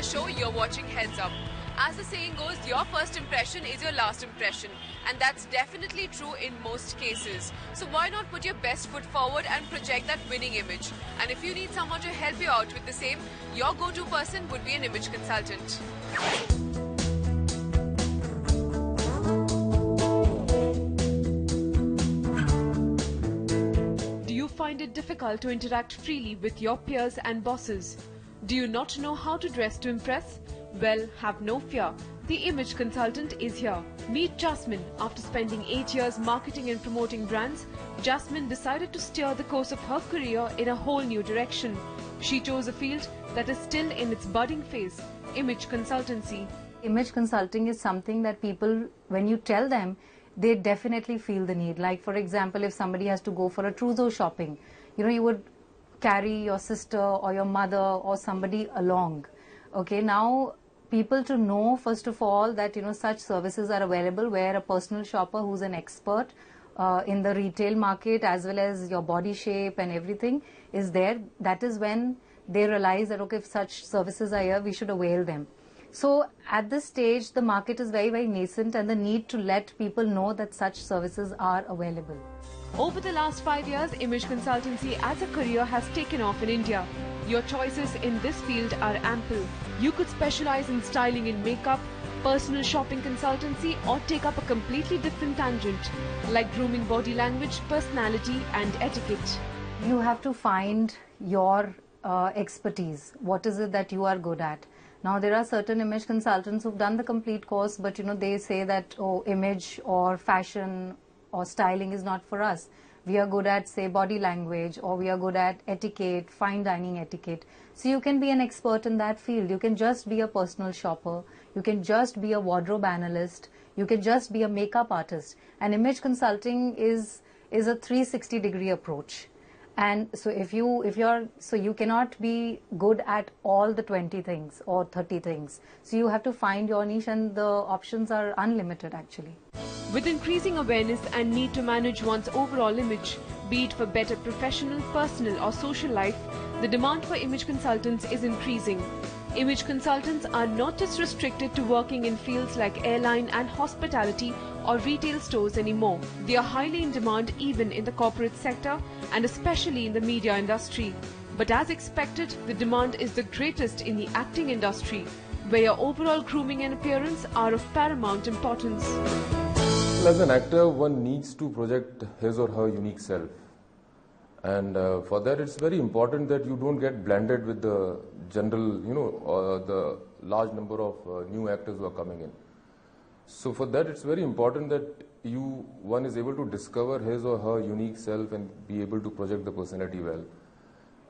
the show, you're watching Heads Up. As the saying goes, your first impression is your last impression, and that's definitely true in most cases. So why not put your best foot forward and project that winning image? And if you need someone to help you out with the same, your go-to person would be an image consultant. Do you find it difficult to interact freely with your peers and bosses? Do you not know how to dress to impress? Well, have no fear. The image consultant is here. Meet Jasmine. After spending 8 years marketing and promoting brands, Jasmine decided to steer the course of her career in a whole new direction. She chose a field that is still in its budding phase, image consultancy. Image consulting is something that people, when you tell them, they definitely feel the need. Like, for example, if somebody has to go for a trousseau shopping, you would carry your sister or your mother or somebody along. Okay, now people to know, first of all, that such services are available, where a personal shopper who's an expert in the retail market, as well as your body shape and everything is there. That is when they realize that, okay, if such services are here, we should avail them. So at this stage, the market is very, very nascent, and the need to let people know that such services are available. Over the last 5 years, image consultancy as a career has taken off in India. Your choices in this field are ample. You could specialize in styling and makeup, personal shopping consultancy, or take up a completely different tangent like grooming, body language, personality and etiquette. You have to find your expertise. What is it that you are good at? Now, there are certain image consultants who've done the complete course, but they say that, oh, image or fashion or styling is not for us. We are good at, say, body language, or we are good at etiquette, fine dining etiquette. So you can be an expert in that field. You can just be a personal shopper. You can just be a wardrobe analyst. You can just be a makeup artist. And image consulting is a 360-degree approach. And so you cannot be good at all the 20 things or 30 things. So you have to find your niche, and the options are unlimited actually. With increasing awareness and need to manage one's overall image, be it for better professional, personal or social life, the demand for image consultants is increasing. Image consultants are not just restricted to working in fields like airline and hospitality or retail stores anymore. They are highly in demand even in the corporate sector and especially in the media industry. But as expected, the demand is the greatest in the acting industry, where your overall grooming and appearance are of paramount importance. As an actor, one needs to project his or her unique self. And for that, it's very important that you don't get blended with the general, the large number of new actors who are coming in. So for that, it's very important that one is able to discover his or her unique self and be able to project the personality well.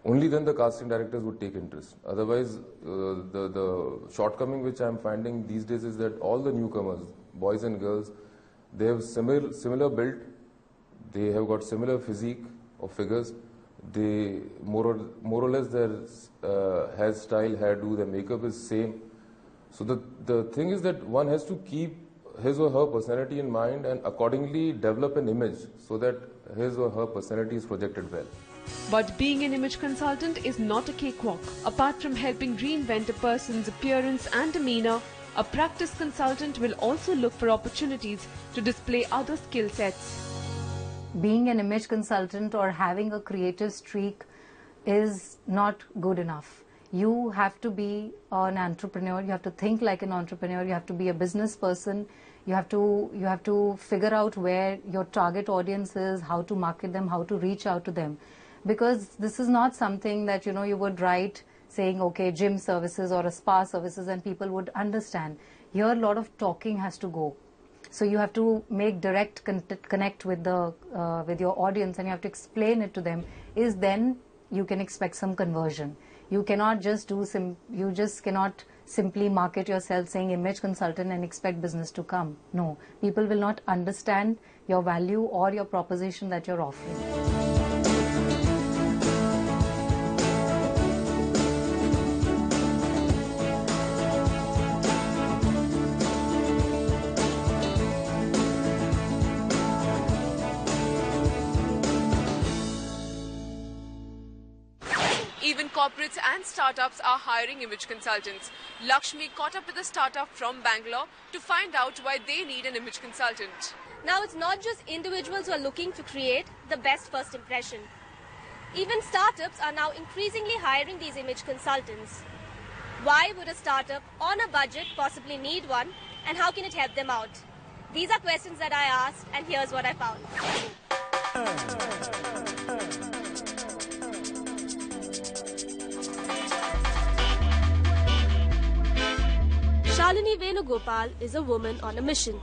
Only then the casting directors would take interest. Otherwise, the shortcoming which I'm finding these days is that all the newcomers, boys and girls, they have similar build, they have got similar physique or figures, they more or less their hairstyle, hairdo, their makeup is same. So the thing is that one has to keep his or her personality in mind and accordingly develop an image so that his or her personality is projected well. But being an image consultant is not a cakewalk. Apart from helping reinvent a person's appearance and demeanor, a practice consultant will also look for opportunities to display other skill sets. Being an image consultant or having a creative streak is not good enough. You have to be an entrepreneur, you have to think like an entrepreneur, you have to be a business person, you have to figure out where your target audience is, how to market them, how to reach out to them. Because this is not something that you would write saying, okay, gym services or a spa services, and people would understand. Here a lot of talking has to go. So you have to make direct connect with your audience, and you have to explain it to them. Then you can expect some conversion. You cannot just cannot simply market yourself saying image consultant and expect business to come. No, people will not understand your value or your proposition that you're offering. Even corporates and startups are hiring image consultants. Lakshmi caught up with a startup from Bangalore to find out why they need an image consultant. Now it's not just individuals who are looking to create the best first impression. Even startups are now increasingly hiring these image consultants. Why would a startup on a budget possibly need one, and how can it help them out? These are questions that I asked, and here's what I found. Shalini Venugopal is a woman on a mission.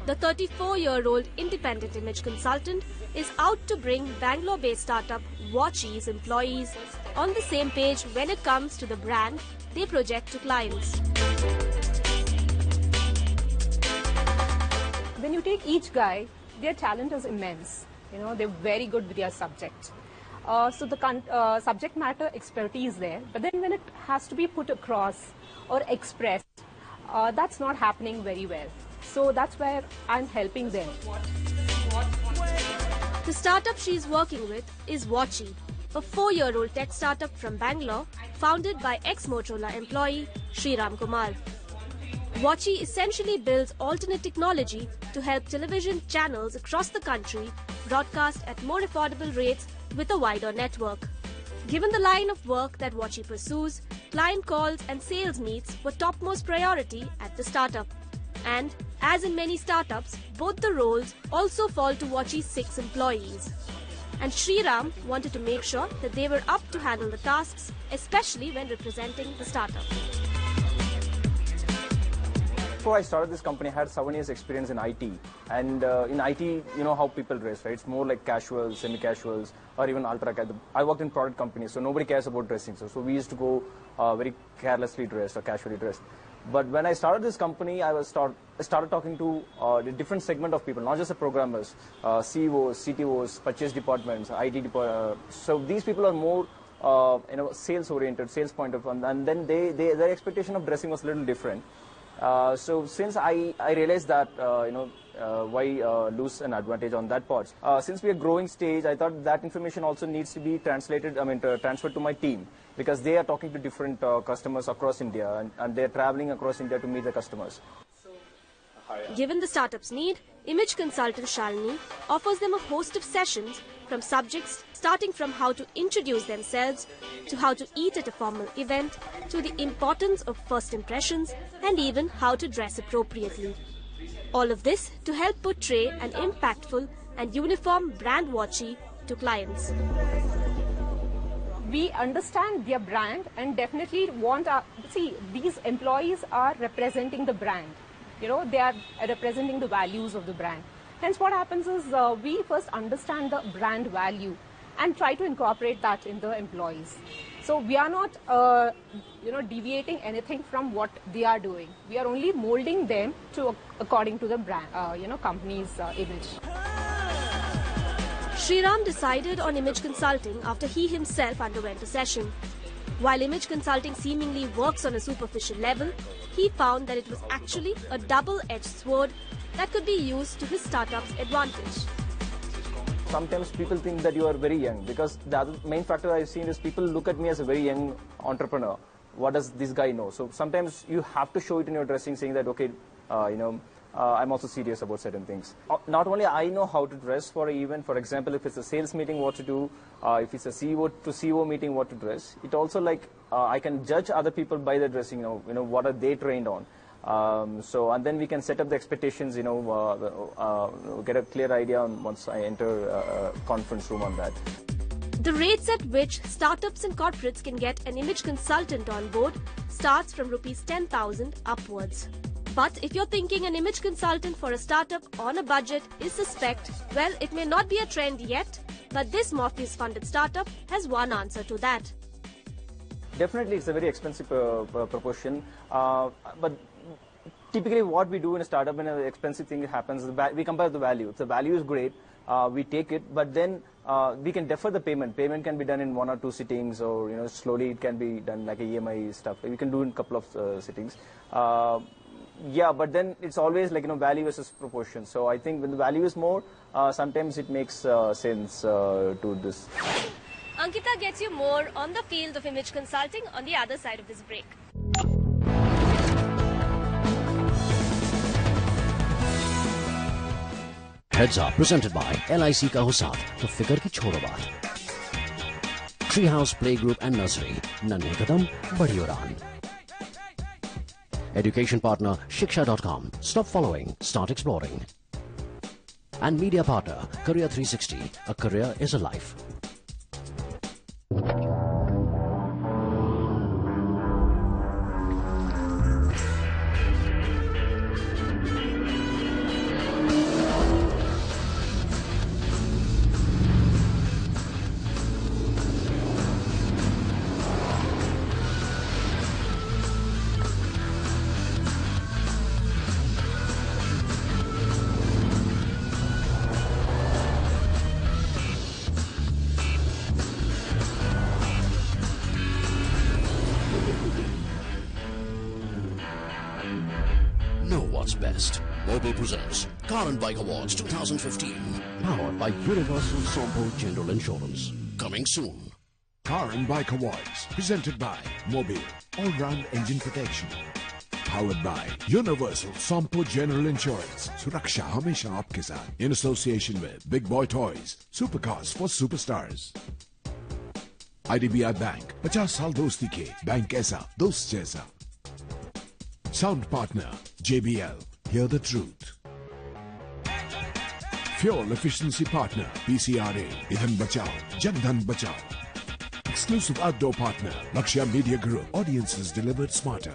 The 34-year-old independent image consultant is out to bring Bangalore-based startup Watchy's employees on the same page when it comes to the brand they project to clients. When you take each guy, their talent is immense. You know, they're very good with their subject. So the subject matter expertise there, but then when it has to be put across or expressed, that's not happening very well. So that's where I'm helping them. The startup she's working with is Watchy, a 4-year-old tech startup from Bangalore, founded by ex-Motorola employee Sriram Kumar. Watchy essentially builds alternate technology to help television channels across the country broadcast at more affordable rates with a wider network. Given the line of work that Watchy pursues, client calls and sales meets were topmost priority at the startup. And, as in many startups, both the roles also fall to Watchy's 6 employees. And Sriram wanted to make sure that they were up to handle the tasks, especially when representing the startup. Before I started this company, I had 7 years experience in IT. And in IT, you know how people dress, right? It's more like casuals, semi-casuals, or even ultra-casual. I worked in product companies, so nobody cares about dressing. So we used to go very carelessly dressed or casually dressed. But when I started this company, I started talking to a different segment of people, not just the programmers, CEOs, CTOs, purchase departments, IT departments. So these people are more sales-oriented, sales point of view, and then their expectation of dressing was a little different. So since I realized that, why lose an advantage on that part? Since we are growing stage, I thought that information also needs to be translated, transferred to my team, because they are talking to different customers across India, and they are traveling across India to meet the customers. Given the startup's need, image consultant Shalini offers them a host of sessions from subjects starting from how to introduce themselves to how to eat at a formal event to the importance of first impressions and even how to dress appropriately. All of this to help portray an impactful and uniform brand Watchy to clients. We understand their brand and definitely want these employees are representing the brand. You know, they are representing the values of the brand. Hence what happens is we first understand the brand value and try to incorporate that in the employees. So we are not deviating anything from what they are doing. We are only molding them to according to the brand, company's image. Sriram decided on image consulting after he himself underwent a session. While image consulting seemingly works on a superficial level, he found that it was actually a double-edged sword that could be used to his startup's advantage. Sometimes people think that you are very young, because the other main factor I've seen is people look at me as a very young entrepreneur. What does this guy know? So sometimes you have to show it in your dressing, saying that, okay, I'm also serious about certain things. Not only I know how to dress for an event, for example, if it's a sales meeting, what to do, if it's a CEO to CEO meeting, what to dress. It also I can judge other people by their dressing, what are they trained on. And then we can set up the expectations, get a clear idea on once I enter a conference room on that. The rates at which startups and corporates can get an image consultant on board starts from rupees 10,000 upwards. But if you're thinking an image consultant for a startup on a budget is suspect, well, it may not be a trend yet, but this Morpheus-funded startup has one answer to that. Definitely, it's a very expensive proportion, but typically what we do in a startup when an expensive thing happens, we compare the value. If the value is great, we take it, but then we can defer the payment. Payment can be done in 1 or 2 sittings, or slowly it can be done like a EMI stuff. We can do in a couple of sittings. Yeah, but then it's always value versus proportion. So I think when the value is more, sometimes it makes sense to this. Ankita gets you more on the field of image consulting on the other side of this break. Heads Up presented by LIC का हो साथ तो फिकर की छोड़ो बात. Treehouse Playgroup and Nursery, नन्हे कदम बड़ी उड़ान. Education partner Shiksha.com. Stop following, start exploring. And media partner Career 360. A career is a life. What's best? Mobile presents Car and Bike Awards 2015. Powered by Universal Sompo General Insurance. Coming soon. Car and Bike Awards presented by Mobile All-Round Engine Protection. Powered by Universal Sompo General Insurance. Suraksha Hamesha Aapke Saath. In association with Big Boy Toys. Supercars for Superstars. IDBI Bank. 50 साल दोस्ती के bank ऐसा दोस्त जैसा. Sound partner JBL. Hear the truth. Fuel efficiency partner PCRA. Idhan Bachao. Jagdhan Bachao. Exclusive outdoor partner Lakshya Media Group. Audiences delivered smarter.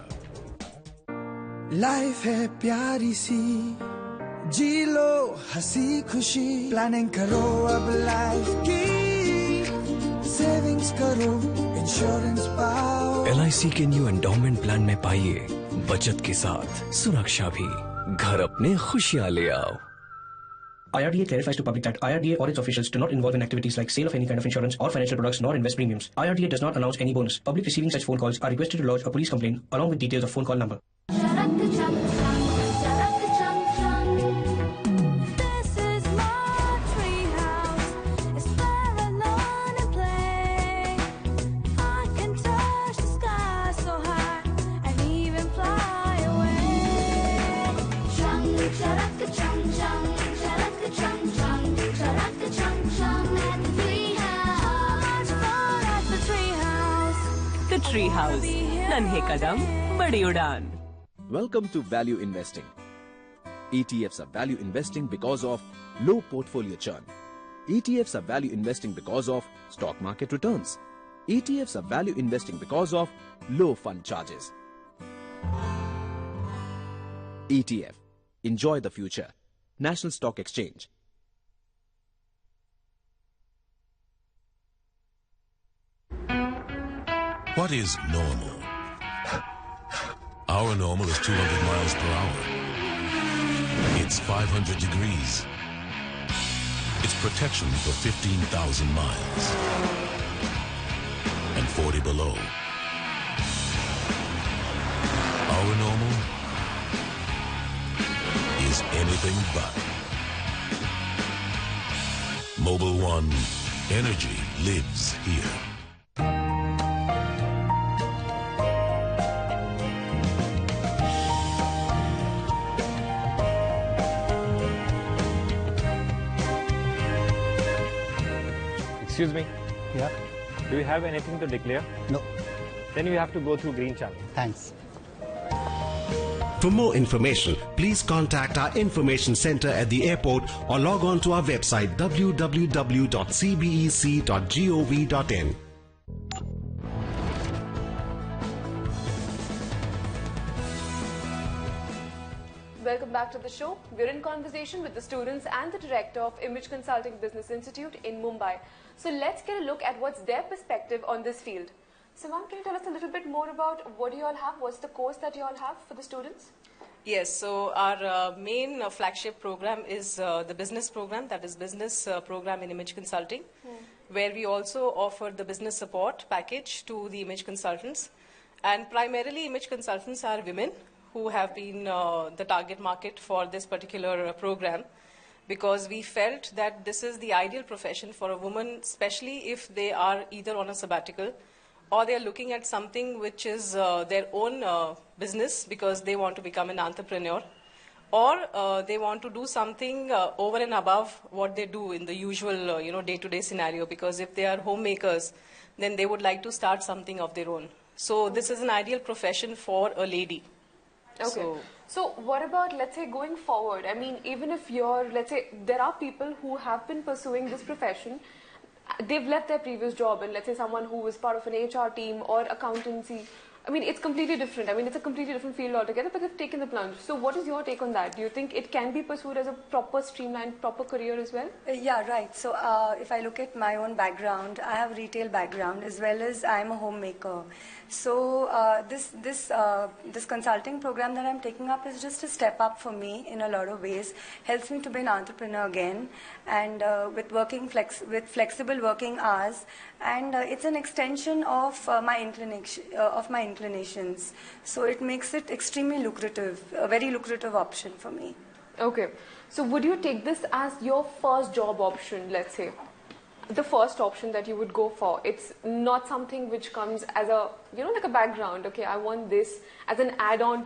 Life है प्यारी सी, जी लो हंसी खुशी. Planning करो अब life की, savings करो, insurance पाओ. LIC के न्यू एंडोमेंट प्लान में पाइए बचत के साथ सुरक्षा भी. घर अपने खुशियां ले आओ. IRDA clarifies to public that IRDA or its officials do not involve in activities like sale of any kind of insurance or financial products nor invest premiums. IRDA does not announce any bonus. Public receiving such phone calls are requested to lodge a police complaint along with details of phone call number. The Treehouse. नन्हे कदम बड़ी उड़ान. Welcome to value investing. ETFs are value investing because of low portfolio churn. ETFs are value investing because of stock market returns. ETFs are value investing because of low fund charges. ETF. Enjoy the future. National Stock Exchange. What is normal? Our normal is 200 miles per hour. It's 500 degrees. It's protection for 15,000 miles. And 40 below. Our normal is anything but. Mobil 1, energy lives here. Excuse me. Yeah. Do you have anything to declare? No. Then you have to go through green channel. Thanks. For more information, please contact our information center at the airport or log on to our website www.cbec.gov.in. Welcome back to the show. We're in conversation with the students and the director of Image Consulting Business Institute in Mumbai. So let's get a look at what's their perspective on this field. So ma'am, can you tell us a little bit more about what do you all have? What's the course that you all have for the students? Yes, so our main flagship program is the business program, that is business program in image consulting, where we also offer the business support package to the image consultants. And primarily image consultants are women who have been the target market for this particular program. because we felt that this is the ideal profession for a woman, especially if they are either on a sabbatical or they are looking at something which is their own business because they want to become an entrepreneur, or they want to do something over and above what they do in the usual day-to-day scenario, because if they are homemakers, then they would like to start something of their own. So this is an ideal profession for a lady. Okay. So what about, let's say, going forward? I mean, even if you're, let's say, there are people who have been pursuing this profession, they've left their previous job, and let's say someone who was part of an HR team or accountancy, I mean, it's completely different. I mean, it's a completely different field altogether, but they've taken the plunge. So what is your take on that? Do you think it can be pursued as a proper streamlined, proper career as well? Yeah, right. So if I look at my own background, I have a retail background as well as I'm a homemaker. So this consulting program that I'm taking up is just a step up for me in a lot of ways. Helps me to be an entrepreneur again, and with flexible working hours, and it's an extension of my inclinations. So it makes it extremely lucrative, a very lucrative option for me. Okay. So would you take this as your first job option, let's say? The first option that you would go for. It's not something which comes as a, like a background. Okay, I want this as an add-on to